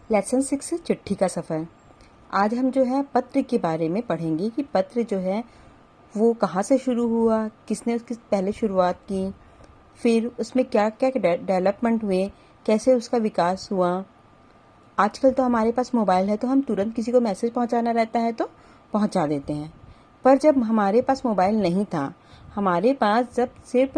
Lesson 6 चिट्ठी का सफ़र। आज हम जो है पत्र के बारे में पढ़ेंगे कि पत्र जो है वो कहाँ से शुरू हुआ, किसने उसकी पहले शुरुआत की, फिर उसमें क्या क्या डेवलपमेंट हुए, कैसे उसका विकास हुआ। आजकल तो हमारे पास मोबाइल है तो हम तुरंत किसी को मैसेज पहुंचाना रहता है तो पहुंचा देते हैं, पर जब हमारे पास मोबाइल नहीं था, हमारे पास जब सिर्फ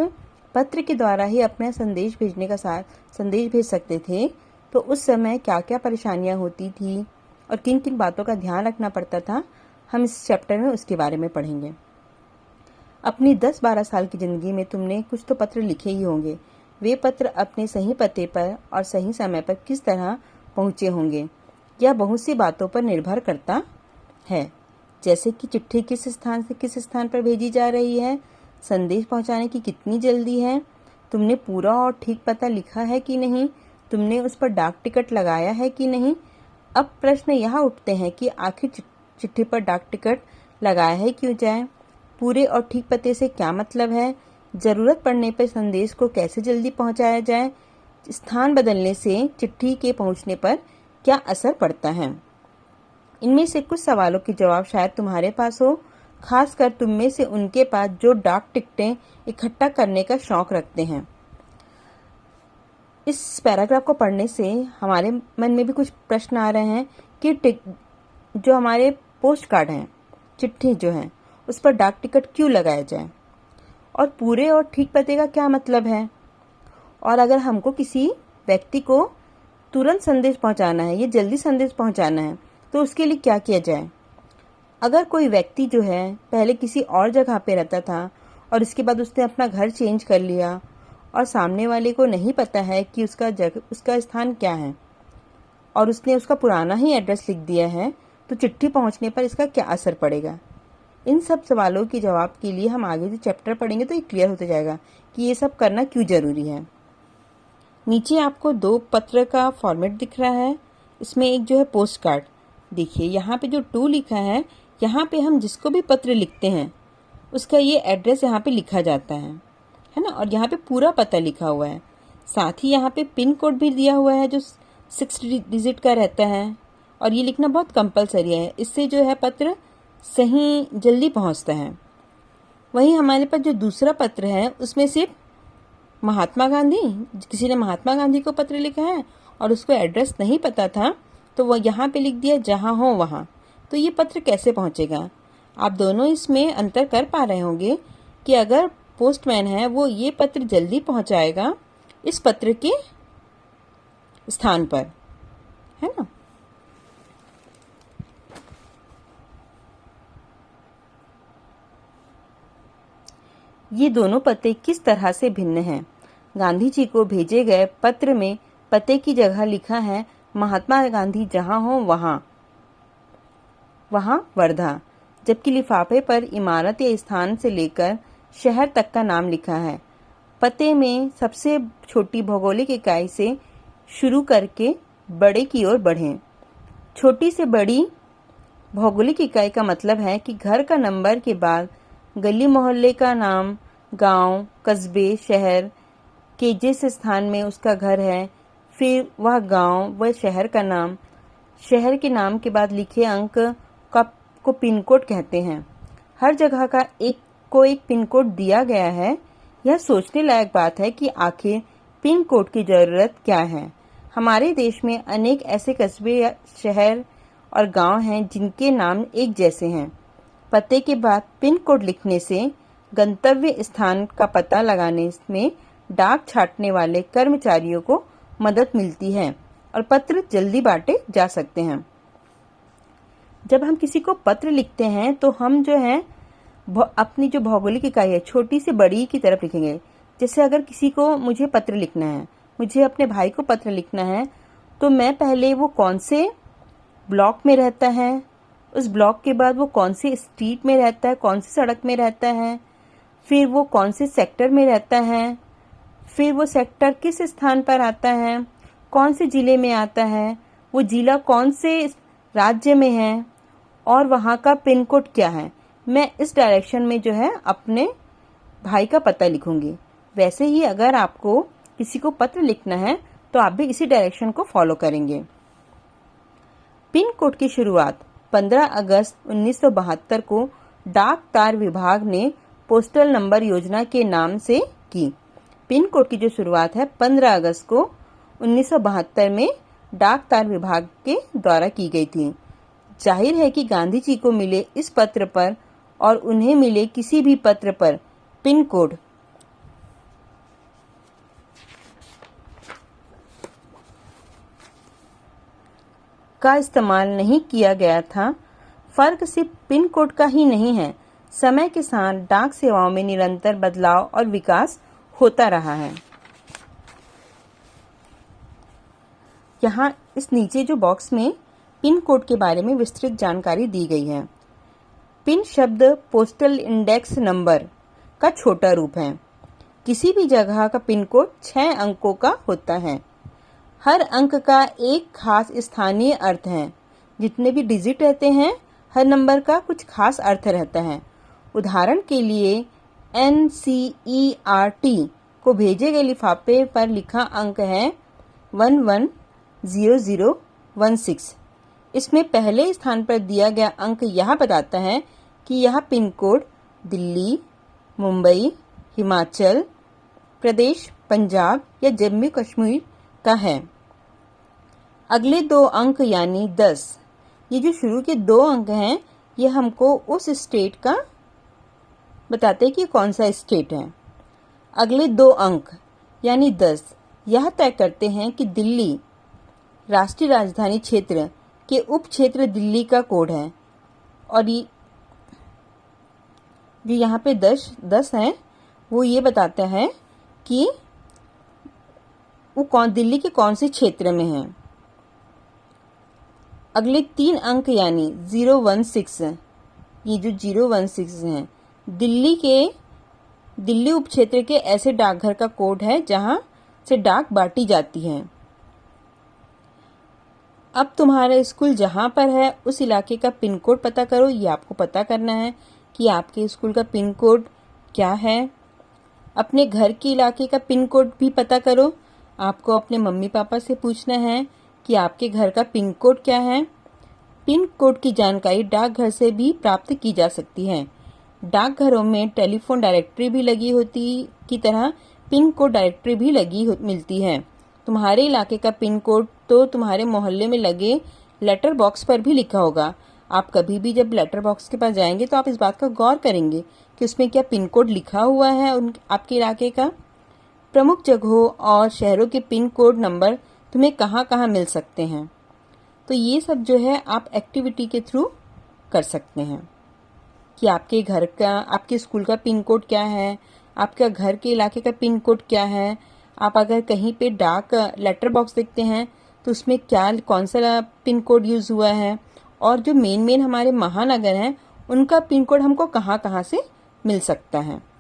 पत्र के द्वारा ही अपना संदेश भेजने का संदेश भेज सकते थे, तो उस समय क्या क्या परेशानियां होती थी और किन किन बातों का ध्यान रखना पड़ता था, हम इस चैप्टर में उसके बारे में पढ़ेंगे। अपनी 10-12 साल की ज़िंदगी में तुमने कुछ तो पत्र लिखे ही होंगे। वे पत्र अपने सही पते पर और सही समय पर किस तरह पहुँचे होंगे, यह बहुत सी बातों पर निर्भर करता है, जैसे कि चिट्ठी किस स्थान से किस स्थान पर भेजी जा रही है, संदेश पहुंचाने की कितनी जल्दी है, तुमने पूरा और ठीक पता लिखा है कि नहीं, तुमने उस पर डाक टिकट लगाया है कि नहीं। अब प्रश्न यहाँ उठते हैं कि आखिर चिट्ठी पर डाक टिकट लगाया है क्यों जाए, पूरे और ठीक पते से क्या मतलब है, ज़रूरत पड़ने पर संदेश को कैसे जल्दी पहुंचाया जाए, स्थान बदलने से चिट्ठी के पहुंचने पर क्या असर पड़ता है। इनमें से कुछ सवालों के जवाब शायद तुम्हारे पास हो, खासकर तुम में से उनके पास जो डाक टिकटें इकट्ठा करने का शौक रखते हैं। इस पैराग्राफ को पढ़ने से हमारे मन में भी कुछ प्रश्न आ रहे हैं कि जो हमारे पोस्ट कार्ड हैं, चिट्ठी जो है, उस पर डाक टिकट क्यों लगाया जाए, और पूरे और ठीक पते का क्या मतलब है, और अगर हमको किसी व्यक्ति को तुरंत संदेश पहुंचाना है, ये जल्दी संदेश पहुंचाना है, तो उसके लिए क्या किया जाए। अगर कोई व्यक्ति जो है पहले किसी और जगह पे रहता था और इसके बाद उसने अपना घर चेंज कर लिया और सामने वाले को नहीं पता है कि उसका स्थान क्या है और उसने उसका पुराना ही एड्रेस लिख दिया है, तो चिट्ठी पहुंचने पर इसका क्या असर पड़ेगा। इन सब सवालों के जवाब के लिए हम आगे जो चैप्टर पढ़ेंगे तो ये क्लियर होता जाएगा कि ये सब करना क्यों ज़रूरी है। नीचे आपको 2 पत्र का फॉर्मेट दिख रहा है। इसमें एक जो है पोस्ट कार्ड, देखिए यहाँ पे जो 2 लिखा है, यहाँ पे हम जिसको भी पत्र लिखते हैं उसका ये एड्रेस यहाँ पे लिखा जाता है ना, और यहाँ पे पूरा पता लिखा हुआ है। साथ ही यहाँ पे पिन कोड भी दिया हुआ है जो 6 डिजिट का रहता है, और ये लिखना बहुत कंपलसरी है, इससे जो है पत्र सही जल्दी पहुँचता है। वहीं हमारे पास जो दूसरा पत्र है उसमें सिर्फ महात्मा गांधी, किसी ने महात्मा गांधी को पत्र लिखा है और उसको एड्रेस नहीं पता था, तो वो यहाँ पे लिख दिया जहाँ हो वहाँ, तो ये पत्र कैसे पहुँचेगा। आप दोनों इसमें अंतर कर पा रहे होंगे कि अगर पोस्टमैन है वो ये पत्र जल्दी पहुँचाएगा इस पत्र के स्थान पर, है ना। ये दोनों पते किस तरह से भिन्न हैं। गांधी जी को भेजे गए पत्र में पते की जगह लिखा है महात्मा गांधी जहाँ हो वहाँ वर्धा, जबकि लिफाफे पर इमारत या स्थान से लेकर शहर तक का नाम लिखा है। पते में सबसे छोटी भौगोलिक इकाई से शुरू करके बड़े की ओर बढ़ें। छोटी से बड़ी भौगोलिक इकाई का मतलब है कि घर का नंबर के बाद गली मोहल्ले का नाम, गांव, कस्बे, शहर के जिस स्थान में उसका घर है, फिर वह गांव व शहर का नाम, शहर के नाम के बाद लिखे अंक को पिन कोड कहते हैं। हर जगह का एक पिन कोड दिया गया है। यह सोचने लायक बात है कि आखिर पिन कोड की जरूरत क्या है। हमारे देश में अनेक ऐसे कस्बे या शहर और गांव हैं जिनके नाम एक जैसे हैं। पते के बाद पिन कोड लिखने से गंतव्य स्थान का पता लगाने में डाक छाटने वाले कर्मचारियों को मदद मिलती है और पत्र जल्दी बांटे जा सकते हैं। जब हम किसी को पत्र लिखते हैं तो हम जो है अपनी जो भौगोलिक इकाई है छोटी से बड़ी की तरफ लिखेंगे। जैसे अगर किसी को मुझे पत्र लिखना है, मुझे अपने भाई को पत्र लिखना है, तो मैं पहले वो कौन से ब्लॉक में रहता है, उस ब्लॉक के बाद वो कौन से स्ट्रीट में रहता है, कौन सी सड़क में रहता है, फिर वो कौन से सेक्टर में रहता है, फिर वो सेक्टर किस स्थान पर आता है, कौन से जिले में आता है, वो जिला कौन से राज्य में है और वहाँ का पिन कोड क्या है। मैं इस डायरेक्शन में जो है अपने भाई का पता लिखूंगी। वैसे ही अगर आपको किसी को पत्र लिखना है तो आप भी इसी डायरेक्शन को फॉलो करेंगे। पिन कोड की शुरुआत 15 अगस्त 1972 को डाक तार विभाग ने पोस्टल नंबर योजना के नाम से की। पिन कोड की जो शुरुआत है 15 अगस्त को 1972 में डाक तार विभाग के द्वारा की गई थी। जाहिर है कि गांधी जी को मिले इस पत्र पर और उन्हें मिले किसी भी पत्र पर पिन कोड का इस्तेमाल नहीं किया गया था। फर्क सिर्फ पिन कोड का ही नहीं है, समय के साथ डाक सेवाओं में निरंतर बदलाव और विकास होता रहा है। यहाँ इस नीचे जो बॉक्स में पिन कोड के बारे में विस्तृत जानकारी दी गई है। पिन शब्द पोस्टल इंडेक्स नंबर का छोटा रूप है। किसी भी जगह का पिन कोड 6 अंकों का होता है। हर अंक का एक खास स्थानीय अर्थ है। जितने भी डिजिट रहते हैं, हर नंबर का कुछ खास अर्थ रहता है। उदाहरण के लिए NCERT को भेजे गए लिफाफे पर लिखा अंक है 110016। इसमें पहले स्थान पर दिया गया अंक यह बताता है कि यह पिन कोड दिल्ली, मुंबई, हिमाचल प्रदेश, पंजाब या जम्मू कश्मीर का है। अगले 2 अंक यानी 10, ये जो शुरू के 2 अंक हैं, ये हमको उस स्टेट का बताते हैं कि कौन सा स्टेट है। अगले 2 अंक यानी 10 यह तय करते हैं कि दिल्ली राष्ट्रीय राजधानी क्षेत्र के उप क्षेत्र दिल्ली का कोड है। और ये जो यहाँ पे 10 है वो ये बताता है कि वो दिल्ली के कौन से क्षेत्र में है। अगले 3 अंक यानी 016, ये जो 016 है दिल्ली उप क्षेत्र के ऐसे डाकघर का कोड है जहां से डाक बांटी जाती है। अब तुम्हारा स्कूल जहां पर है उस इलाके का पिन कोड पता करो। ये आपको पता करना है कि आपके स्कूल का पिन कोड क्या है। अपने घर के इलाके का पिन कोड भी पता करो। आपको अपने मम्मी पापा से पूछना है कि आपके घर का पिन कोड क्या है। पिन कोड की जानकारी डाकघर से भी प्राप्त की जा सकती है। डाकघरों में टेलीफोन डायरेक्टरी भी लगी होती की तरह पिन कोड डायरेक्टरी भी मिलती है। तुम्हारे इलाके का पिन कोड तो तुम्हारे मोहल्ले में लगे लेटर बॉक्स पर भी लिखा होगा। आप कभी भी जब लेटर बॉक्स के पास जाएंगे तो आप इस बात का गौर करेंगे कि उसमें क्या पिन कोड लिखा हुआ है आपके इलाके का। प्रमुख जगहों और शहरों के पिन कोड नंबर तुम्हें कहाँ कहाँ मिल सकते हैं। तो ये सब जो है आप एक्टिविटी के थ्रू कर सकते हैं कि आपके घर का, आपके स्कूल का पिन कोड क्या है, आपका घर के इलाके का पिन कोड क्या है। आप अगर कहीं पे डाक लेटर बॉक्स देखते हैं तो उसमें कौन सा पिन कोड यूज़ हुआ है, और जो मेन हमारे महानगर हैं उनका पिन कोड हमको कहाँ कहाँ से मिल सकता है।